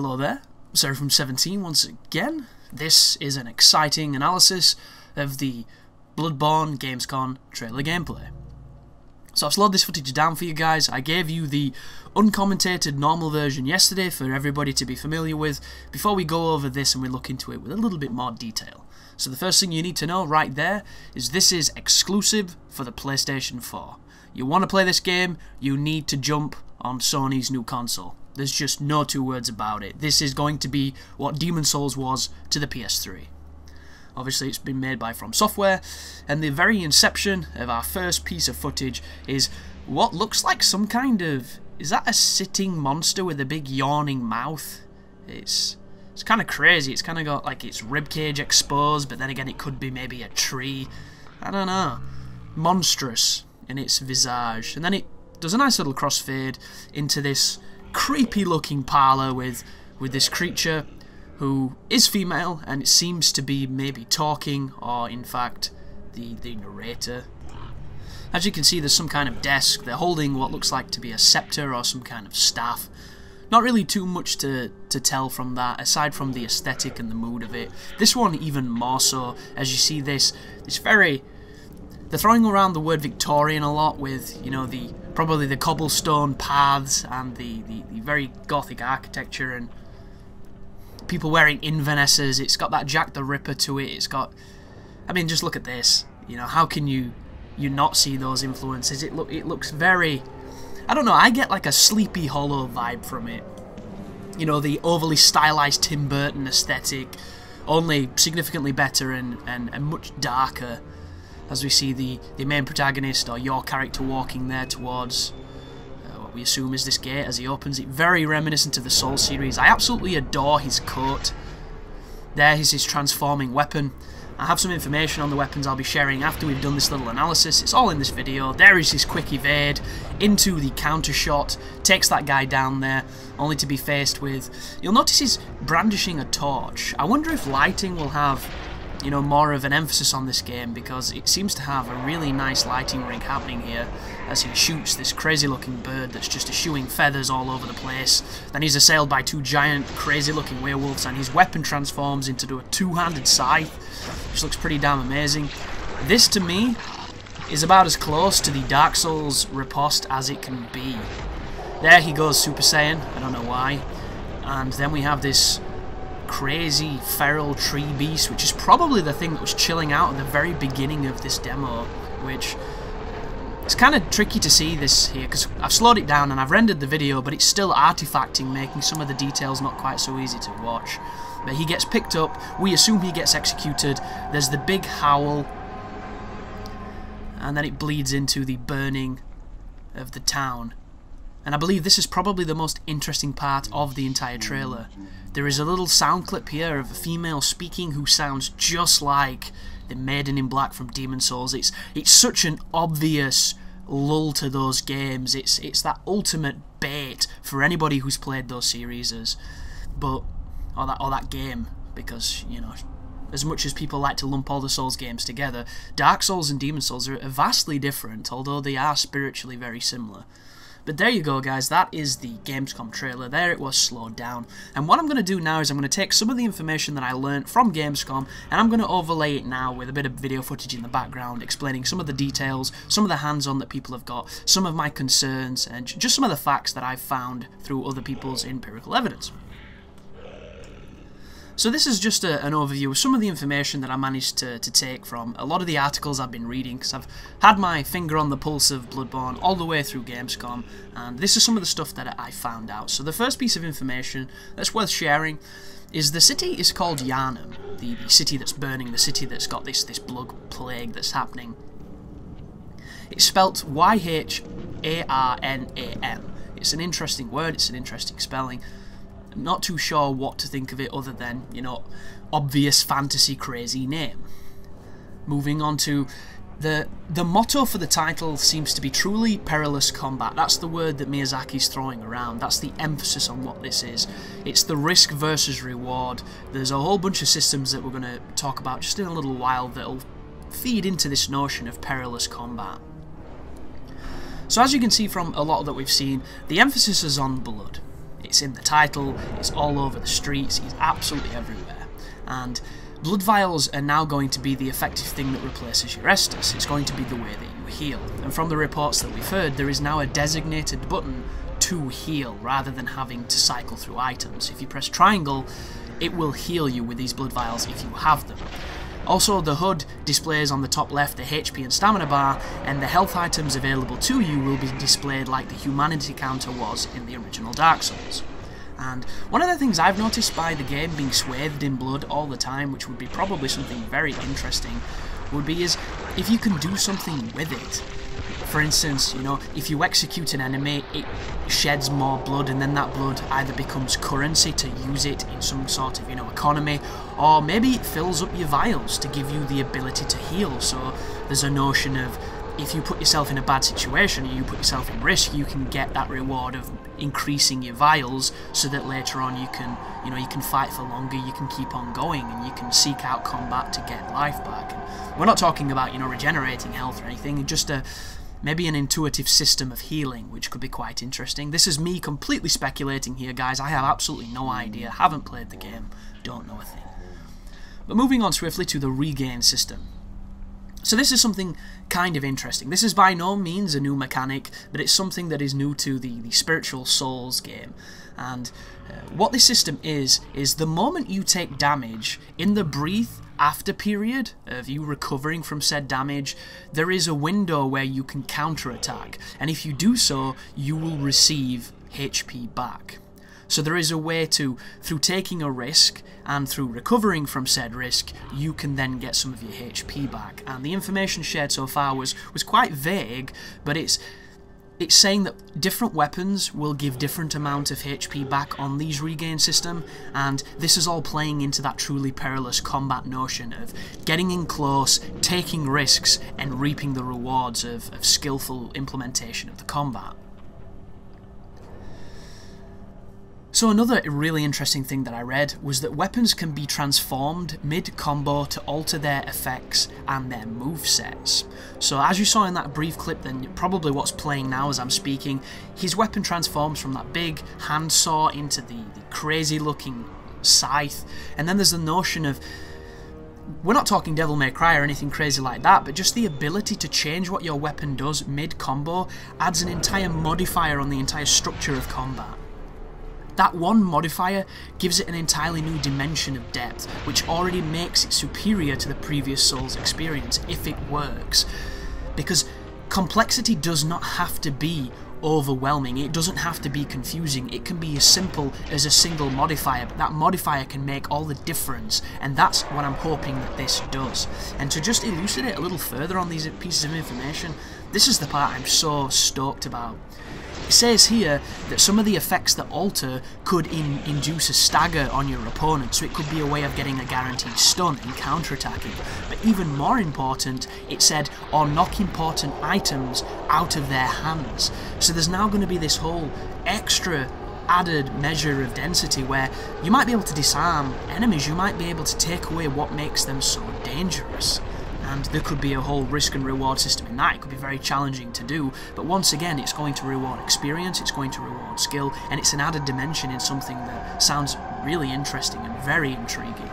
Hello there, Seraphim17 once again. This is an exciting analysis of the Bloodborne Gamescom trailer gameplay. So I've slowed this footage down for you guys. I gave you the uncommentated normal version yesterday for everybody to be familiar with before we go over this and we look into it with a little bit more detail. So the first thing you need to know right there is this is exclusive for the PlayStation 4. You want to play this game, you need to jump on Sony's new console. There's just no two words about it. This is going to be what Demon's Souls was to the PS3. Obviously it's been made by From Software, and the very inception of our first piece of footage is what looks like some kind of... is that a sitting monster with a big yawning mouth? It's kind of crazy. It's kind of got like its ribcage exposed, but then again it could be maybe a tree. I don't know. Monstrous in its visage. And then it does a nice little crossfade into this creepy looking parlour with this creature who is female, and it seems to be maybe talking, or in fact the narrator. As you can see, there's some kind of desk. They're holding what looks like to be a scepter or some kind of staff. Not really too much to tell from that, aside from the aesthetic and the mood of it. This one even more so, as you see this very... they're throwing around the word Victorian a lot with, you know, probably the cobblestone paths and the very gothic architecture and people wearing Invernesses. It's got that Jack the Ripper to it. It's got... I mean, just look at this. You know, how can you not see those influences? It looks very... I don't know, I get like a Sleepy Hollow vibe from it. You know, the overly stylized Tim Burton aesthetic, only significantly better and much darker. As we see the main protagonist, or your character, walking there towards what we assume is this gate as he opens it. Very reminiscent of the Soul series. I absolutely adore his coat. There is his transforming weapon. I have some information on the weapons I'll be sharing after we've done this little analysis. It's all in this video. There is his quick evade into the counter shot. Takes that guy down there, only to be faced with... You'll notice he's brandishing a torch. I wonder if lighting will have... you know, more of an emphasis on this game, because it seems to have a really nice lighting rig happening here as he shoots this crazy looking bird that's just eschewing feathers all over the place. Then he's assailed by two giant crazy looking werewolves, and his weapon transforms into a two-handed scythe, which looks pretty damn amazing. This to me is about as close to the Dark Souls riposte as it can be. There he goes Super Saiyan, I don't know why. And then we have this crazy feral tree beast, which is probably the thing that was chilling out at the very beginning of this demo, which it's kind of tricky to see this here because I've slowed it down and I've rendered the video, but it's still artifacting, making some of the details not quite so easy to watch. But he gets picked up, we assume he gets executed, there's the big howl, and then it bleeds into the burning of the town. And I believe this is probably the most interesting part of the entire trailer. There is a little sound clip here of a female speaking who sounds just like the Maiden in Black from Demon's Souls. It's such an obvious lull to those games. It's that ultimate bait for anybody who's played those series, or that game, because, you know, as much as people like to lump all the Souls games together, Dark Souls and Demon's Souls are vastly different, although they are spiritually very similar. But there you go, guys, that is the Gamescom trailer. There it was slowed down. And what I'm going to do now is I'm going to take some of the information that I learnt from Gamescom, and I'm going to overlay it now with a bit of video footage in the background, explaining some of the details, some of the hands-on that people have got, some of my concerns, and just some of the facts that I've found through other people's empirical evidence. So this is just an overview of some of the information that I managed to take from a lot of the articles I've been reading, because I've had my finger on the pulse of Bloodborne all the way through Gamescom, and this is some of the stuff that I found out. So the first piece of information that's worth sharing is the city is called Yharnam, the city that's burning, the city that's got this blood plague that's happening. It's spelt Y-H-A-R-N-A-M. It's an interesting word, it's an interesting spelling. I'm not too sure what to think of it other than, you know, obvious fantasy crazy name. Moving on to the motto for the title seems to be truly perilous combat. That's the word that Miyazaki's throwing around. That's the emphasis on what this is. It's the risk versus reward. There's a whole bunch of systems that we're going to talk about just in a little while that'll feed into this notion of perilous combat. So as you can see from a lot that we've seen, the emphasis is on blood. It's in the title, it's all over the streets, it's absolutely everywhere. And blood vials are now going to be the effective thing that replaces your Estus. It's going to be the way that you heal. And from the reports that we've heard, there is now a designated button to heal rather than having to cycle through items. If you press triangle, it will heal you with these blood vials if you have them. Also, the HUD displays on the top left the HP and stamina bar, and the health items available to you will be displayed like the humanity counter was in the original Dark Souls. And one of the things I've noticed by the game being swathed in blood all the time, which would be probably something very interesting, would be is if you can do something with it. For instance, you know, if you execute an enemy, it sheds more blood, and then that blood either becomes currency to use it in some sort of, you know, economy, or maybe it fills up your vials to give you the ability to heal. So there's a notion of if you put yourself in a bad situation, or you put yourself in risk, you can get that reward of increasing your vials, so that later on you can, you know, you can fight for longer, you can keep on going, and you can seek out combat to get life back. And we're not talking about, you know, regenerating health or anything, just maybe an intuitive system of healing, which could be quite interesting. This is me completely speculating here, guys. I have absolutely no idea, haven't played the game, don't know a thing. But moving on swiftly to the regain system. So this is something kind of interesting. This is by no means a new mechanic, but it's something that is new to the Spiritual Souls game. And what this system is the moment you take damage, in the breathe after period of you recovering from said damage, there is a window where you can counterattack, and if you do so, you will receive HP back. So there is a way to, through taking a risk and through recovering from said risk, you can then get some of your HP back. And the information shared so far was quite vague, but it's saying that different weapons will give different amount of HP back on these regain system, and this is all playing into that truly perilous combat notion of getting in close, taking risks, and reaping the rewards of skillful implementation of the combat. So another really interesting thing that I read was that weapons can be transformed mid-combo to alter their effects and their movesets. So as you saw in that brief clip, then probably what's playing now as I'm speaking, his weapon transforms from that big handsaw into the crazy looking scythe, and then there's the notion of, we're not talking Devil May Cry or anything crazy like that, but just the ability to change what your weapon does mid-combo adds an entire modifier on the entire structure of combat. That one modifier gives it an entirely new dimension of depth, which already makes it superior to the previous Souls experience, if it works. Because complexity does not have to be overwhelming, it doesn't have to be confusing, it can be as simple as a single modifier, but that modifier can make all the difference, and that's what I'm hoping that this does. And to just elucidate a little further on these pieces of information, this is the part I'm so stoked about. It says here that some of the effects that alter could induce a stagger on your opponent, so it could be a way of getting a guaranteed stun and counterattacking. But even more important, it said, or knock important items out of their hands. So there's now going to be this whole extra added measure of density where you might be able to disarm enemies, you might be able to take away what makes them so dangerous. And there could be a whole risk and reward system in that. It could be very challenging to do, but once again, it's going to reward experience, it's going to reward skill, and it's an added dimension in something that sounds really interesting and very intriguing.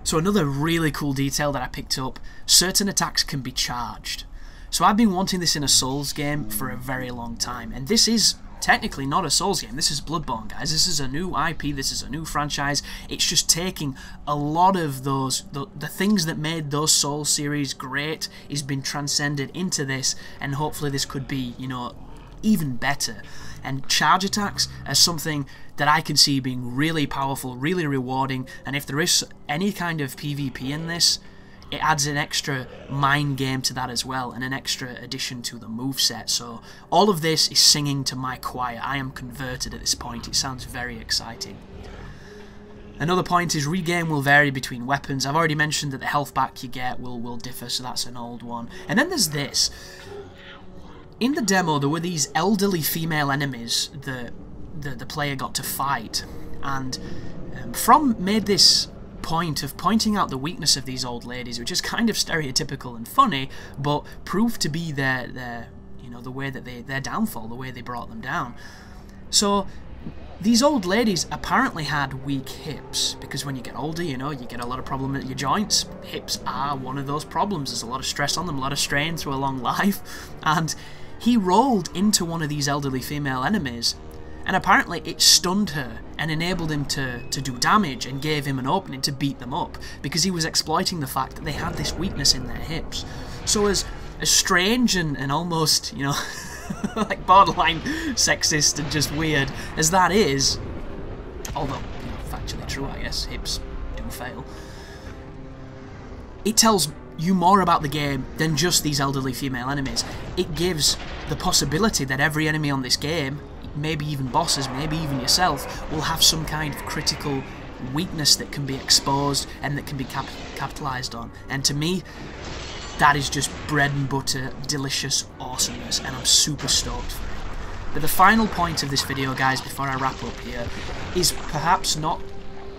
So another really cool detail that I picked up, certain attacks can be charged. So I've been wanting this in a Souls game for a very long time, and this is technically not a Souls game, this is Bloodborne, guys. This is a new IP, this is a new franchise. It's just taking a lot of those, the things that made those Souls series great is been transcended into this, and hopefully this could be, you know, even better. And charge attacks are something that I can see being really powerful, really rewarding, and if there is any kind of PvP in this, it adds an extra mind game to that as well, and an extra addition to the moveset. So all of this is singing to my choir. I am converted at this point. It sounds very exciting. Another point is regain will vary between weapons. I've already mentioned that the health back you get will differ, so that's an old one. And then there's this. In the demo, there were these elderly female enemies that the player got to fight, and From made this point of pointing out the weakness of these old ladies, which is kind of stereotypical and funny, but proved to be their you know, the way that their downfall, the way they brought them down. So these old ladies apparently had weak hips, because when you get older, you know, you get a lot of problem at your joints. Hips are one of those problems. There's a lot of stress on them, a lot of strain through a long life. And he rolled into one of these elderly female enemies, and apparently it stunned her and enabled him to do damage and gave him an opening to beat them up, because he was exploiting the fact that they had this weakness in their hips. So as strange and almost, you know, like borderline sexist and just weird as that is, although, you know, factually true, I guess, hips do fail, it tells you more about the game than just these elderly female enemies. It gives the possibility that every enemy on this game, maybe even bosses, maybe even yourself, will have some kind of critical weakness that can be exposed and that can be capitalized on. And to me, that is just bread and butter, delicious awesomeness, and I'm super stoked for it. But the final point of this video, guys, before I wrap up here, is perhaps not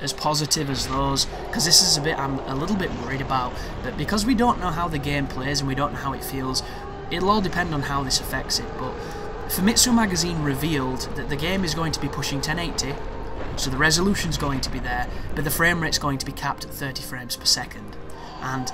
as positive as those, because this is a bit I'm a little bit worried about, but because we don't know how the game plays and we don't know how it feels, it'll all depend on how this affects it. But Famitsu Magazine revealed that the game is going to be pushing 1080, so the resolution's going to be there, but the frame rate's going to be capped at 30 frames per second. And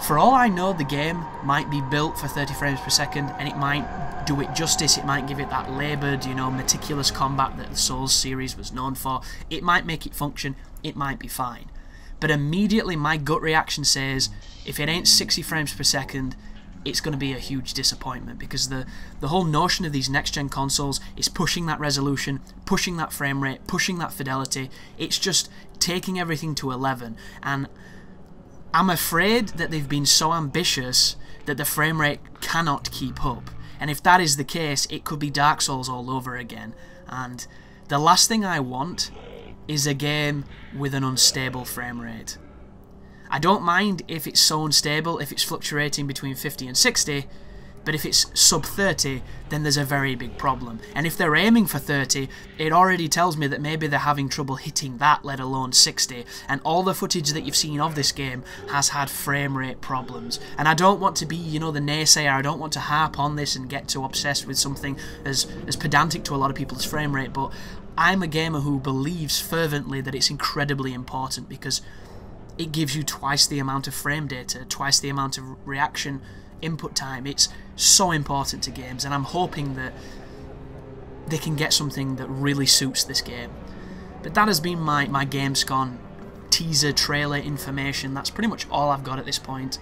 for all I know, the game might be built for 30 frames per second, and it might do it justice. It might give it that laboured, you know, meticulous combat that the Souls series was known for. It might make it function. It might be fine. But immediately my gut reaction says, if it ain't 60 frames per second, it's going to be a huge disappointment, because the whole notion of these next-gen consoles is pushing that resolution, pushing that frame rate, pushing that fidelity. It's just taking everything to 11, and I'm afraid that they've been so ambitious that the frame rate cannot keep up. And if that is the case, it could be Dark Souls all over again. And the last thing I want is a game with an unstable frame rate. I don't mind if it's so unstable, if it's fluctuating between 50 and 60, but if it's sub 30, then there's a very big problem. And if they're aiming for 30, it already tells me that maybe they're having trouble hitting that, let alone 60. And all the footage that you've seen of this game has had frame rate problems. And I don't want to be, you know, the naysayer. I don't want to harp on this and get too obsessed with something as pedantic to a lot of people as frame rate, but I'm a gamer who believes fervently that it's incredibly important, because it gives you twice the amount of frame data, twice the amount of reaction input time. It's so important to games, and I'm hoping that they can get something that really suits this game. But that has been my Gamescom teaser trailer information. That's pretty much all I've got at this point,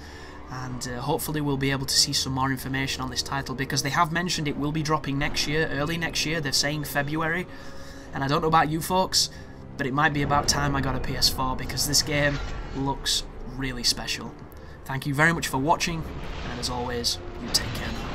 and hopefully we'll be able to see some more information on this title, because they have mentioned it will be dropping next year, early next year. They're saying February, and I don't know about you folks, but it might be about time I got a PS4, because this game looks really special. Thank you very much for watching, and as always, you take care now.